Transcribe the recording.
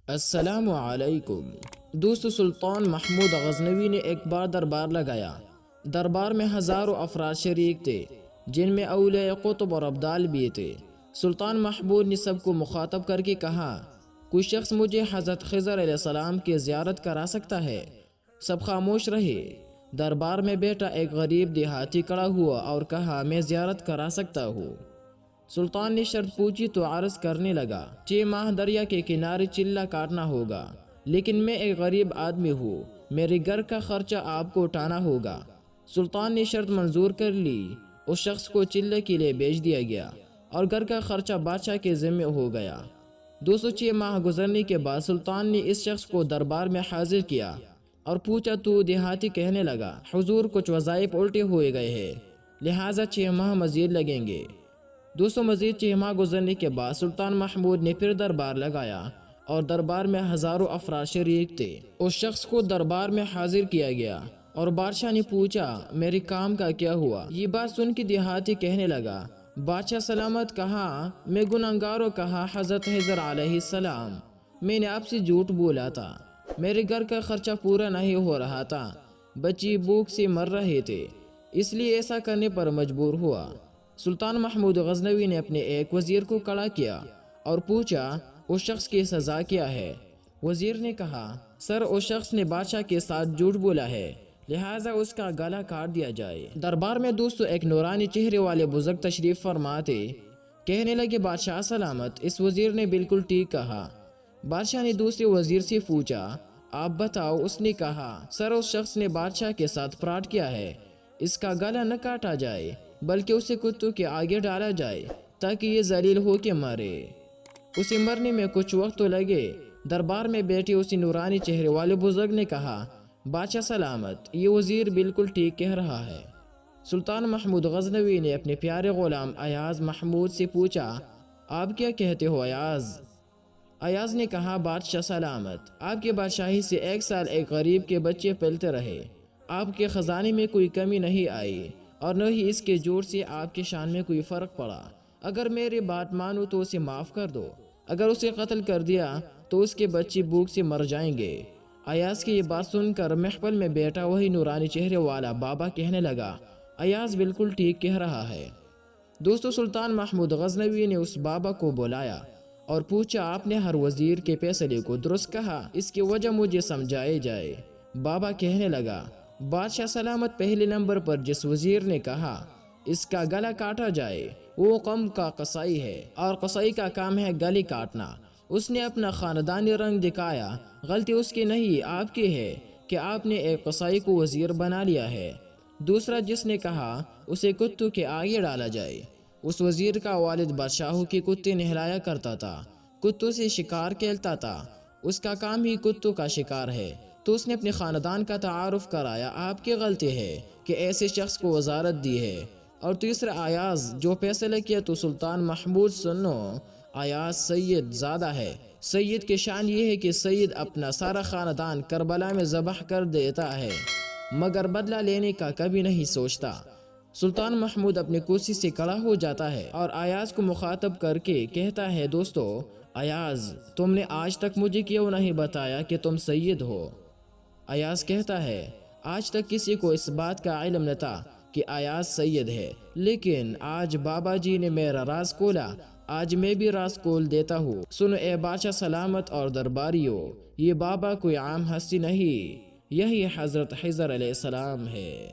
السلام علیکم دوست، سلطان محمود غزنوی نے ایک بار دربار لگایا۔ دربار میں ہزاروں افراد شریک تھے، جن میں اولیاء قطب اور ابدال بھی تھے۔ سلطان محمود نے سب کو مخاطب کر کے کہا، کوئی شخص مجھے حضرت خضر علیہ السلام کی زیارت کرا سکتا ہے؟ سب خاموش رہے۔ دربار میں بیٹھا ایک غریب دیہاتی کھڑا ہوا اور کہا، میں زیارت کرا سکتا ہوں۔ سلطان نے شرط پوچھی تو عرض کرنے لگا، 6 ماہ دریا کے کنارے چلہ کاٹنا ہوگا، لیکن میں ایک غریب آدمی ہوں، میرے گھر کا خرچہ آپ کو اٹھانا ہوگا۔ سلطان نے شرط منظور کر لی۔ اس شخص کو چلے کے لیے بیچ دیا گیا اور گھر کا خرچہ بادشاہ کے ذمہ ہو گیا۔ 206 ماہ گزرنے کے بعد سلطان نے اس شخص کو دربار میں حاضر کیا اور پوچھا تو دیہاتی کہنے لگا، حضور کچھ وظائف الٹے ہوئے گئے ہیں، لہٰذا 6 ماہ مزید لگیں گے۔ مزید 6 ماہ گزرنے کے بعد سلطان محمود نے پھر دربار لگایا اور دربار میں ہزاروں افراد شریک تھے۔ اس شخص کو دربار میں حاضر کیا گیا اور بادشاہ نے پوچھا، میرے کام کا کیا ہوا؟ یہ بات سن کے دیہاتی کہنے لگا، بادشاہ سلامت کہا، میں گنہگاروں کہا حضرت خضر علیہ السلام، میں نے آپ سے جھوٹ بولا تھا، میرے گھر کا خرچہ پورا نہیں ہو رہا تھا، بچے بھوک سے مر رہے تھے، اس لیے ایسا کرنے پر مجبور ہوا۔ سلطان محمود غزنوی نے اپنے ایک وزیر کو کھڑا کیا اور پوچھا، اس شخص کی سزا کیا ہے؟ وزیر نے کہا، سر اس شخص نے بادشاہ کے ساتھ جھوٹ بولا ہے، لہٰذا اس کا گلا کاٹ دیا جائے۔ دربار میں دوستو ایک نورانی چہرے والے بزرگ تشریف فرما تھے۔ کہنے لگے، بادشاہ سلامت، اس وزیر نے بالکل ٹھیک کہا۔ بادشاہ نے دوسرے وزیر سے پوچھا، آپ بتاؤ۔ اس نے کہا، سر اس شخص نے بادشاہ کے ساتھ فراڈ کیا ہے، اس کا گلا نہ کاٹا جائے بلکہ اسے کتوں کے آگے ڈالا جائے تاکہ یہ ذلیل ہو کے مرے، اسے مرنے میں کچھ وقت تو لگے۔ دربار میں بیٹھے اسی نورانی چہرے والے بزرگ نے کہا، بادشاہ سلامت، یہ وزیر بالکل ٹھیک کہہ رہا ہے۔ سلطان محمود غزنوی نے اپنے پیارے غلام ایاز محمود سے پوچھا، آپ کیا کہتے ہو ایاز؟ ایاز نے کہا، بادشاہ سلامت، آپ کے بادشاہی سے 1 سال ایک غریب کے بچے پلتے رہے، آپ کے خزانے میں کوئی کمی نہیں آئی اور نہ ہی اس کے جوڑ سے آپ کی شان میں کوئی فرق پڑا۔ اگر میری بات مانو تو اسے معاف کر دو، اگر اسے قتل کر دیا تو اس کے بچے بھوک سے مر جائیں گے۔ ایاز کی یہ بات سن کر محفل میں بیٹھا وہی نورانی چہرے والا بابا کہنے لگا، ایاز بالکل ٹھیک کہہ رہا ہے۔ دوستو، سلطان محمود غزنوی نے اس بابا کو بلایا اور پوچھا، آپ نے ہر وزیر کے فیصلے کو درست کہا، اس کی وجہ مجھے سمجھائی جائے۔ بابا کہنے لگا، بادشاہ سلامت، پہلے نمبر پر جس وزیر نے کہا اس کا گلا کاٹا جائے وہ قوم کا قصائی ہے، اور قصائی کا کام ہے گلے کاٹنا۔ اس نے اپنا خاندانی رنگ دکھایا، غلطی اس کی نہیں آپ کی ہے کہ آپ نے ایک قصائی کو وزیر بنا لیا ہے۔ دوسرا جس نے کہا اسے کتوں کے آگے ڈالا جائے، اس وزیر کا والد بادشاہوں کے کتے نہلایا کرتا تھا، کتوں سے شکار کھیلتا تھا، اس کا کام ہی کتوں کا شکار ہے، تو اس نے اپنے خاندان کا تعارف کرایا۔ آپ کی غلطی ہے کہ ایسے شخص کو وزارت دی ہے۔ اور تیسرا ایاز، جو فیصلہ کیا تو سلطان محمود سنو، ایاز سید زادہ ہے۔ سید کی شان یہ ہے کہ سید اپنا سارا خاندان کربلا میں ذبح کر دیتا ہے مگر بدلہ لینے کا کبھی نہیں سوچتا۔ سلطان محمود اپنی کرسی سے کھڑا ہو جاتا ہے اور ایاز کو مخاطب کر کے کہتا ہے، دوستو، ایاز، تم نے آج تک مجھے کیوں نہیں بتایا کہ تم سید ہو؟ ایاز کہتا ہے، آج تک کسی کو اس بات کا علم نہ تھا کہ ایاز سید ہے، لیکن آج بابا جی نے میرا راز کھولا، آج میں بھی راز کھول دیتا ہوں۔ سنو اے بادشاہ سلامت اور درباریوں، یہ بابا کوئی عام ہستی نہیں، یہی حضرت خضر علیہ السلام ہے۔